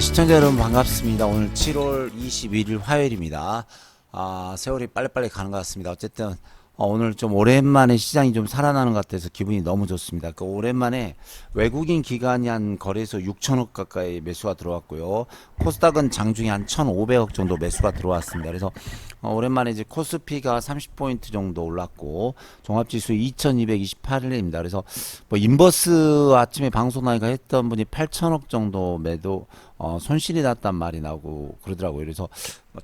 네, 시청자 여러분 반갑습니다. 오늘 7월 21일 화요일입니다. 세월이 빨리빨리 가는 것 같습니다. 어쨌든 오늘 좀 오랜만에 시장이 좀 살아나는 것 같아서 기분이 너무 좋습니다. 오랜만에 외국인 기관이 한 거래소 6천억 가까이 매수가 들어왔고요. 코스닥은 장중에 한 1,500억 정도 매수가 들어왔습니다. 그래서 오랜만에 이제 코스피가 30포인트 정도 올랐고 종합지수 2228일입니다. 그래서 뭐 인버스 아침에 방송나니까 했던 분이 8천억 정도 매도 손실이 났단 말이 나오고 그러더라고요. 그래서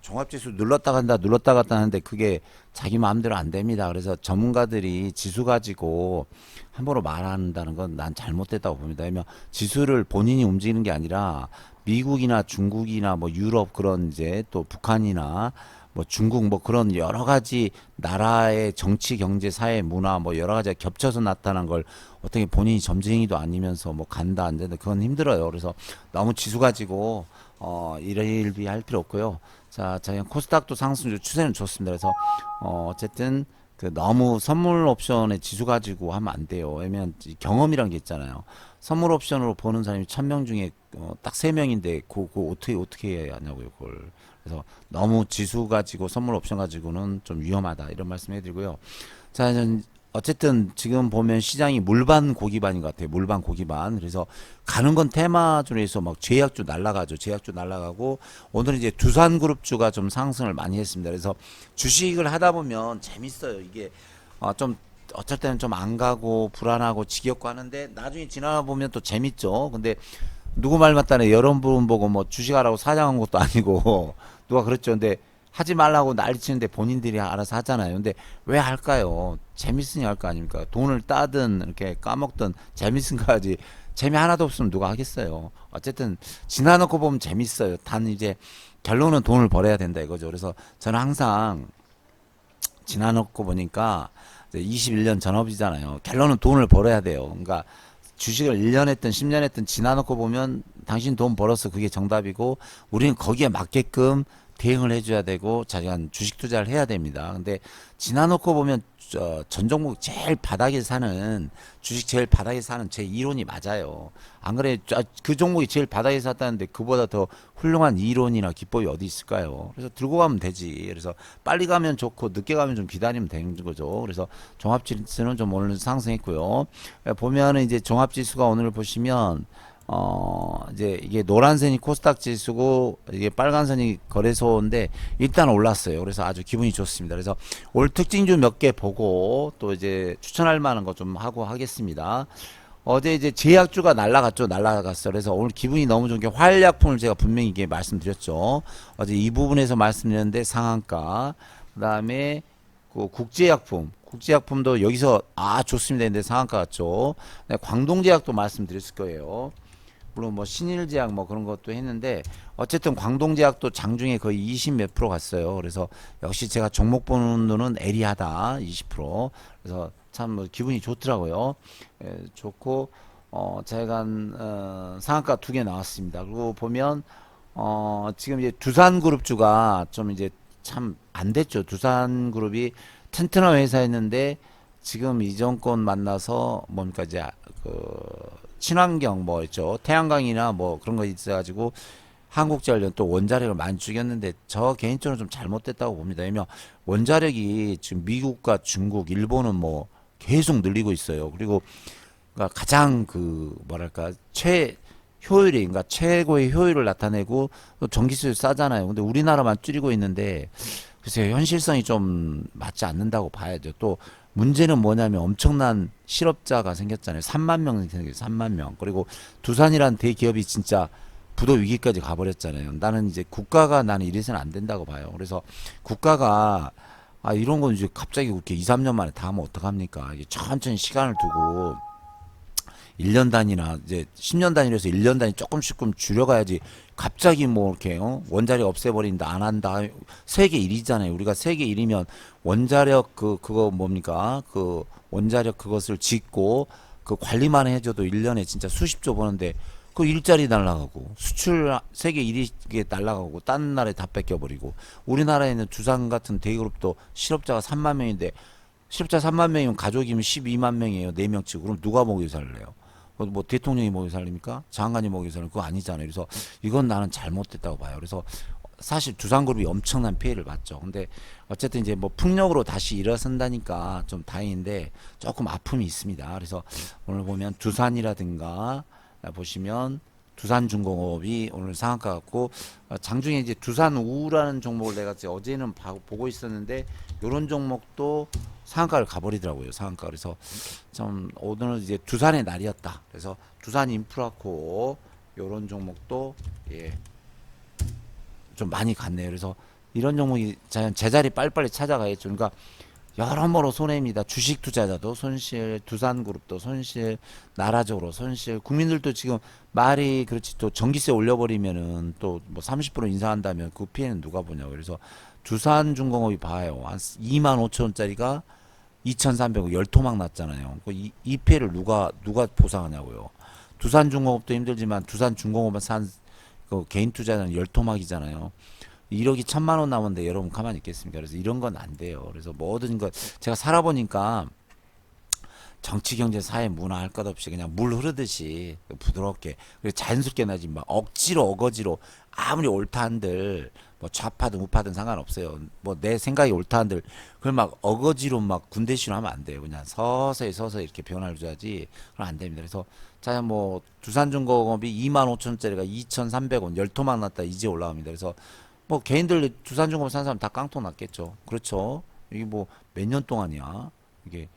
종합지수 눌렀다 간다 눌렀다 갔다 하는데 그게 자기 마음대로 안 됩니다. 그래서 전문가들이 지수 가지고 함부로 말한다는 건 난 잘못됐다고 봅니다. 왜냐면 지수를 본인이 움직이는 게 아니라 미국이나 중국이나 뭐 유럽 그런 이제 또 북한이나 뭐 중국 뭐 그런 여러 가지 나라의 정치, 경제, 사회, 문화 뭐 여러 가지가 겹쳐서 나타난 걸 어떻게 본인이 점쟁이도 아니면서 뭐 간다 안 된다 그건 힘들어요. 그래서 너무 지수 가지고 일일비 할 필요 없고요. 자, 코스닥도 상승 추세는 좋습니다. 그래서 어쨌든 그 너무 선물 옵션에 지수 가지고 하면 안 돼요. 왜냐면 경험이란 게 있잖아요. 선물 옵션으로 보는 사람이 1000명 중에 딱 3명인데 그거 어떻게 해야 하냐고요, 그걸. 그래서 너무 지수 가지고 선물 옵션 가지고는 좀 위험하다 이런 말씀 해드리고요. 자, 어쨌든 지금 보면 시장이 물반 고기반인 것 같아요. 물반 고기반. 그래서 가는 건 테마주에서 막 제약주 날라가죠. 제약주 날라가고 오늘은 이제 두산그룹주가 좀 상승을 많이 했습니다. 그래서 주식을 하다 보면 재밌어요. 이게 좀 어쩔 때는 좀 안 가고 불안하고 지겹고 하는데 나중에 지나가 보면 또 재밌죠. 근데 누구 말 맞다네 여러분 보고 뭐 주식하라고 사장한 것도 아니고 누가 그랬죠. 근데 하지 말라고 난리치는데 본인들이 알아서 하잖아요. 근데 왜 할까요? 재밌으니 할 거 아닙니까? 돈을 따든 이렇게 까먹든 재밌은가 하지. 재미 하나도 없으면 누가 하겠어요. 어쨌든 지나놓고 보면 재밌어요. 단 이제 결론은 돈을 벌어야 된다 이거죠. 그래서 저는 항상 지나놓고 보니까 21년 전업이잖아요. 결론은 돈을 벌어야 돼요. 그러니까 주식을 1년 했든 10년 했든 지나놓고 보면 당신 돈 벌어서 그게 정답이고 우리는 거기에 맞게끔 대응을 해줘야 되고 자기가 주식 투자를 해야 됩니다. 근데 지나놓고 보면 전 종목 제일 바닥에 사는 주식 제일 바닥에 사는 제 이론이 맞아요. 안 그래? 그 종목이 제일 바닥에 샀다는데 그보다 더 훌륭한 이론이나 기법이 어디 있을까요? 그래서 들고 가면 되지. 그래서 빨리 가면 좋고 늦게 가면 좀 기다리면 되는 거죠. 그래서 종합지수는 좀 오늘 상승했고요. 보면은 이제 종합지수가 오늘 보시면 이제 이게 노란선이 코스닥 지수고 이게 빨간선이 거래소인데 일단 올랐어요. 그래서 아주 기분이 좋습니다. 그래서 올 특징주 몇 개 보고 또 이제 추천할 만한 거 좀 하고 하겠습니다. 어제 이제 제약주가 날라갔죠. 날라갔어요. 그래서 오늘 기분이 너무 좋은 게 활약품을 제가 분명히 이게 말씀드렸죠. 어제 이 부분에서 말씀드렸는데 상한가, 그 다음에 그 국제약품도 여기서 좋습니다. 근데 상한가 같죠. 네, 광동제약도 말씀드렸을 거예요. 물론 뭐 신일제약 뭐 그런 것도 했는데 어쨌든 광동제약도 장중에 거의 20 몇 프로 갔어요. 그래서 역시 제가 종목 보는 눈은 에리하다 20%. 그래서 참 뭐 기분이 좋더라고요. 좋고 제가 상한가 2개 나왔습니다. 그리고 보면 지금 이제 두산그룹주가 좀 이제 참 안 됐죠. 두산그룹이 튼튼한 회사였는데 지금 이 정권 만나서 뭡니까 이제 친환경 뭐 있죠. 태양광이나 뭐 그런 거 있어가지고 한국전력 또 원자력을 많이 죽였는데 저 개인적으로 좀 잘못됐다고 봅니다. 왜냐면 원자력이 지금 미국과 중국, 일본은 뭐 계속 늘리고 있어요. 그리고 그러니까 가장 그 뭐랄까 효율이 그러니까 최고의 효율을 나타내고 또 전기세도 싸잖아요. 근데 우리나라만 줄이고 있는데 글쎄요 현실성이 좀 맞지 않는다고 봐야죠. 또 문제는 뭐냐면 엄청난 실업자가 생겼잖아요. 3만 명 생겼어요. 3만 명. 그리고 두산이란 대기업이 진짜 부도 위기까지 가버렸잖아요. 나는 이제 국가가 나는 이래서는 안 된다고 봐요. 그래서 국가가 이런 건 이제 갑자기 그렇게 2, 3년 만에 다 하면 어떡합니까? 이게 천천히 시간을 두고 1년 단위나 이제 10년 단위로 해서 1년 단위 조금씩 줄여가야지 갑자기 뭐 이렇게 원자력 없애버린다 안 한다 세계 1위잖아요. 우리가 세계 1위면 원자력 그거 뭡니까 그 원자력 그것을 짓고 그 관리만 해줘도 1년에 진짜 수십조 버는데 그 일자리 날라가고 수출 세계 1위에 날라가고 다른 나라에 다 뺏겨버리고 우리나라에는 두산 같은 대기업도 실업자가 3만 명인데 실업자 3만 명이면 가족이면 12만 명이에요. 4명씩. 그럼 누가 먹여 살래요? 뭐 대통령이 먹여 살립니까? 장관이 먹여 살립니까? 그거 아니잖아요. 그래서 이건 나는 잘못됐다고 봐요. 그래서 사실 두산그룹이 엄청난 피해를 봤죠. 근데 어쨌든 이제 뭐 풍력으로 다시 일어선다니까 좀 다행인데 조금 아픔이 있습니다. 그래서 오늘 보면 두산이라든가 보시면 두산중공업이 오늘 상한가 같고 장중에 이제 두산우라는 종목을 내가 어제는 보고 있었는데 이런 종목도 상한가를 가버리더라고요. 상한가. 그래서 좀 오늘은 이제 두산의 날이었다. 그래서 두산인프라코 이런 종목도 예, 좀 많이 갔네요. 그래서 이런 종목이 제자리 빨리빨리 찾아가야죠. 그러니까 여러모로 손해입니다. 주식 투자자도 손실, 두산그룹도 손실, 나라적으로 손실, 국민들도 지금 말이 그렇지 또 전기세 올려버리면은 또 뭐 30% 인상한다면 그 피해는 누가 보냐고. 그래서 두산중공업이 봐요. 한 2만 5천 원짜리가 2,300원 열토막 났잖아요. 이 피해를 누가 보상하냐고요. 두산중공업도 힘들지만 두산중공업만 산 그 개인 투자자는 열토막이잖아요. 1억이 1,000만 원 남았는데 여러분 가만히 있겠습니까? 그래서 이런 건 안 돼요. 그래서 모든 것 제가 살아보니까 정치, 경제, 사회, 문화 할 것 없이 그냥 물 흐르듯이 부드럽게 그리고 자연스럽게 나지 막 억지로 어거지로 아무리 옳다 한들 뭐 좌파든 우파든 상관없어요. 뭐 내 생각이 옳다 한들 그걸 막 어거지로 막 군대시로 하면 안 돼요. 그냥 서서히 이렇게 변화를 줘야지 그럼 안 됩니다. 그래서 자 뭐 두산중공업이 2만 5천 원짜리가 2,300원 열토막 났다 이제 올라옵니다. 그래서 뭐 개인들 두산중공업 산 사람 다 깡통 났겠죠. 그렇죠. 이게 뭐 몇 년 동안이야. 이게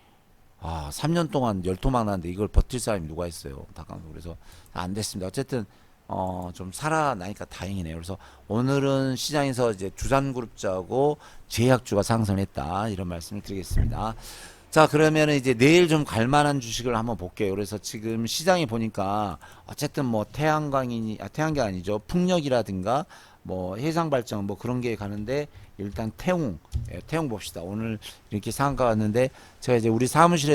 3년 동안 열토막 났는데 이걸 버틸 사람이 누가 있어요. 다 깡통. 그래서 안 됐습니다. 어쨌든 좀 살아나니까 다행이네요. 그래서 오늘은 시장에서 이제 두산그룹주하고 제약주가 상승했다 이런 말씀을 드리겠습니다. 자, 그러면은 이제 내일 좀 갈만한 주식을 한번 볼게요. 그래서 지금 시장에 보니까 어쨌든 뭐 태양광이 아니죠. 풍력이라든가 뭐 해상발전 뭐 그런 게 가는데 일단 태웅 봅시다. 오늘 이렇게 상한가 왔는데 제가 이제 우리 사무실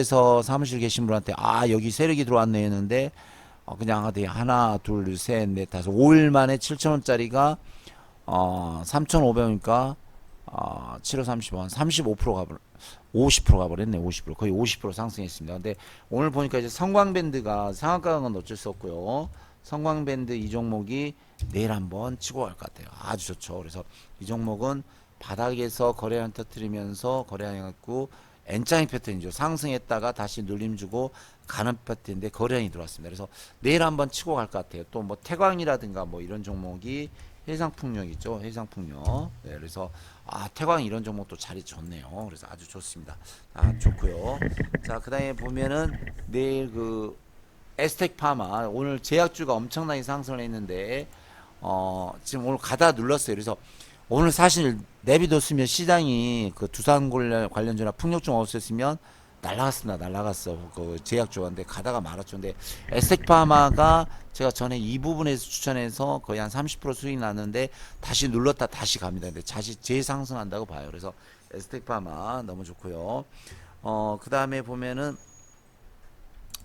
계신 분한테 여기 세력이 들어왔네 했는데 그냥 하나 둘 셋 넷 다섯 5일 만에 7,000원짜리가 3,500원이니까 7호 30원 35% 가버 50% 가버렸네. 50% 거의 50% 상승했습니다. 근데 오늘 보니까 이제 성광밴드가 상한가 간 건 어쩔 수 없고요. 성광밴드 이 종목이 내일 한번 치고 갈 것 같아요. 아주 좋죠. 그래서 이 종목은 바닥에서 거래량 터트리면서 거래량해갖고 N장의 패턴이죠. 상승했다가 다시 눌림 주고 가는 패턴인데 거래량이 들어왔습니다. 그래서 내일 한번 치고 갈 것 같아요. 또 뭐 태광이라든가 뭐 이런 종목이 해상풍력 있죠. 해상풍력. 네, 그래서 태광 이런 종목도 자리 좋네요. 그래서 아주 좋습니다. 좋고요. 자, 그다음에 보면은 내일 그 에스텍파마 오늘 제약주가 엄청나게 상승을 했는데 지금 오늘 가다 눌렀어요. 그래서 오늘 사실 내비뒀으면 시장이 그 두산 관련주나 풍력중 없었으면 날라갔어. 그 제약주가. 근데 가다가 말았죠. 근데 에스텍파마가 제가 전에 이 부분에서 추천해서 거의 한 30% 수익 났는데 다시 눌렀다 다시 갑니다. 근데 다시 재상승한다고 봐요. 그래서 에스텍파마 너무 좋고요. 그 다음에 보면은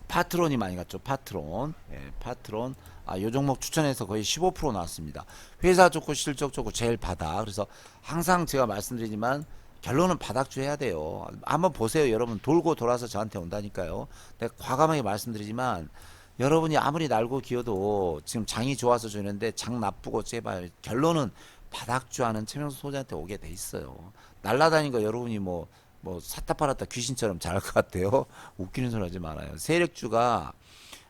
파트론이 많이 갔죠. 파트론. 예, 파트론. 요 종목 추천해서 거의 15% 나왔습니다. 회사 좋고 실적 좋고 제일 바닥. 그래서 항상 제가 말씀드리지만 결론은 바닥주 해야 돼요. 한번 보세요. 여러분 돌고 돌아서 저한테 온다니까요. 내가 과감하게 말씀드리지만 여러분이 아무리 날고 기어도 지금 장이 좋아서 주는데 장 나쁘고 제발 결론은 바닥주 하는 최명수 소장한테 오게 돼 있어요. 날라다니는 거 여러분이 뭐 샀다 팔았다 귀신처럼 잘할 것 같아요. 웃기는 소리 하지 말아요. 세력주가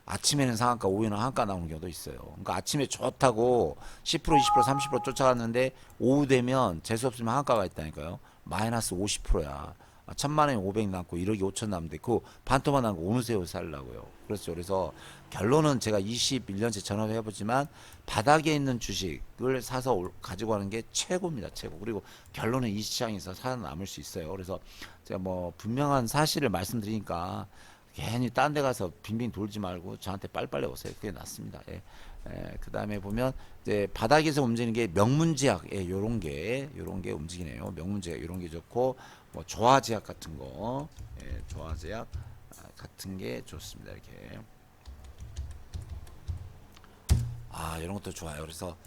아침에는 상한가, 오후에는 하한가 나오는 경우도 있어요. 그러니까 아침에 좋다고 10%, 20%, 30% 쫓아갔는데 오후 되면 재수 없으면 하한가가 있다니까요. 마이너스 50%야. 1,000만 원에 500 남고 1억이 5천 남는데 그 반토막 난 거 어느 새우 살라고요. 그렇죠. 그래서 결론은 제가 21년째 전업해보지만 바닥에 있는 주식을 사서 가지고 가는 게 최고입니다. 최고. 그리고 결론은 이 시장에서 살아남을 수 있어요. 그래서 제가 뭐 분명한 사실을 말씀드리니까 괜히 딴 데 가서 빙빙 돌지 말고 저한테 빨리빨리 오세요. 그게 낫습니다. 예. 그 다음에 보면 이제 바닥에서 움직이는 게 명문제약, 요런 게 움직이네요. 명문제약 요런 게 좋고 뭐 조화제약 같은 거, 조화제약 같은 게 좋습니다. 이렇게 이런 것도 좋아요. 그래서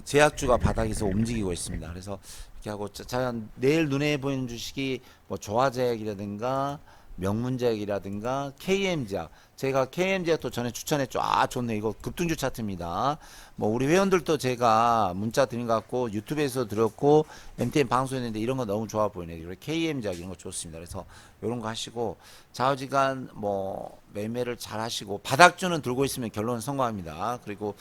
제약주가 바닥에서 움직이고 있습니다. 그래서 이렇게 하고 자 내일 눈에 보이는 주식이 뭐 조화제약이라든가 명문제약이라든가 KM제약. 제가 KM제약 또 전에 추천했죠. 아, 좋네. 이거 급등주 차트입니다. 뭐 우리 회원들도 제가 문자 드린 것 같고 유튜브에서 들었고 MTN 방송했는데 이런 거 너무 좋아 보이네요. KM제약 이런 거 좋습니다. 그래서 이런 거 하시고 좌우지간 뭐 매매를 잘 하시고 바닥주는 들고 있으면 결론은 성공합니다. 그리고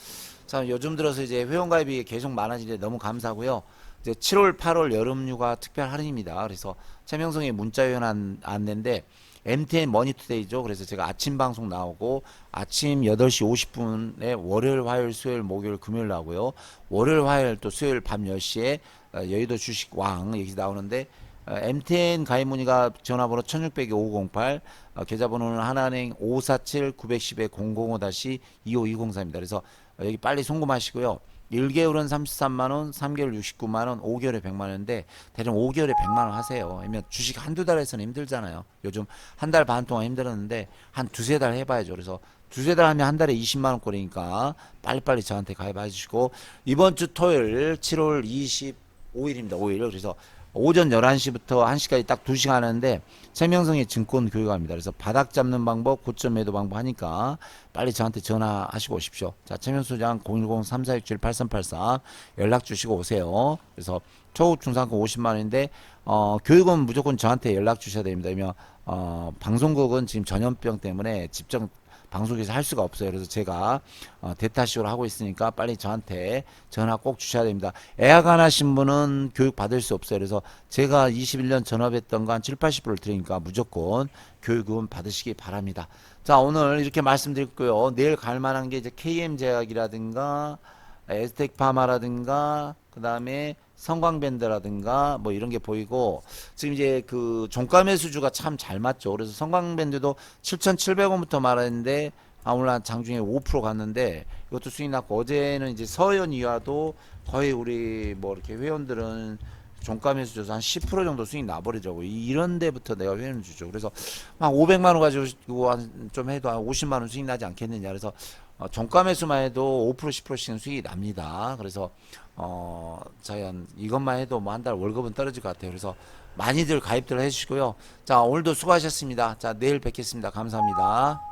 참 요즘 들어서 이제 회원가입이 계속 많아지는데 너무 감사하고요. 이제 7월, 8월 여름휴가 특별 할인입니다. 그래서 최명성의 문자 회원 안내인데 MTN 머니투데이죠. 그래서 제가 아침 방송 나오고 아침 8시 50분에 월요일, 화요일, 수요일, 목요일, 금요일 나오고요. 월요일, 화요일 또 수요일 밤 10시에 여의도 주식 왕 여기 나오는데 MTN 가입 문의가 전화번호 1600-5508 계좌번호는 하나은행 547-910-005-25204입니다. 그래서 여기 빨리 송금하시고요. 1개월은 33만원, 3개월 69만원, 5개월에 100만원인데 대략 5개월에 100만원 하세요. 왜냐면 주식 한두 달 해서는 힘들잖아요. 요즘 한 달 반 동안 힘들었는데 한 두세 달 해봐야죠. 그래서 두세 달 하면 한 달에 20만원 꼴이니까 빨리빨리 저한테 가입해 주시고 이번 주 토요일 7월 25일입니다. 5일. 그래서 오전 11시부터 1시까지 딱 2시간 하는데 최명성의 증권 교육합니다. 그래서 바닥 잡는 방법, 고점 매도 방법 하니까 빨리 저한테 전화하시고 오십시오. 자, 최명수장 010-3467-8384 연락 주시고 오세요. 그래서 초급 중상권 50만 원인데 교육은 무조건 저한테 연락 주셔야 됩니다. 왜냐면 방송국은 지금 전염병 때문에 집중 방송에서 할 수가 없어요. 그래서 제가 대타식으로 하고 있으니까 빨리 저한테 전화 꼭 주셔야 됩니다. 예약 안 하신 분은 교육 받을 수 없어요. 그래서 제가 21년 전업했던 거 한 7, 80%를 드리니까 무조건 교육은 받으시기 바랍니다. 자, 오늘 이렇게 말씀드렸고요. 내일 갈 만한 게 이제 KM제약이라든가 에스텍파마라든가 그 다음에 성광밴드라든가 뭐 이런 게 보이고 지금 이제 그 종가 매수주가 참 잘 맞죠. 그래서 성광밴드도 7,700원부터 말했는데 오늘 한 장중에 5% 갔는데 이것도 수익 났고 어제는 이제 서현 이하도 거의 우리 뭐 이렇게 회원들은 종가 매수줘서 한 10% 정도 수익 나버리더라고. 이런 데부터 내가 회원을 주죠. 그래서 한 500만 원 가지고 좀 해도 한 50만 원 수익 나지 않겠느냐. 그래서 종가 매수만 해도 5% 10%씩은 수익이 납니다. 그래서 저희 한 이것만 해도 뭐 한 달 월급은 떨어질 것 같아요. 그래서 많이들 가입들 해주시고요. 자, 오늘도 수고하셨습니다. 자, 내일 뵙겠습니다. 감사합니다.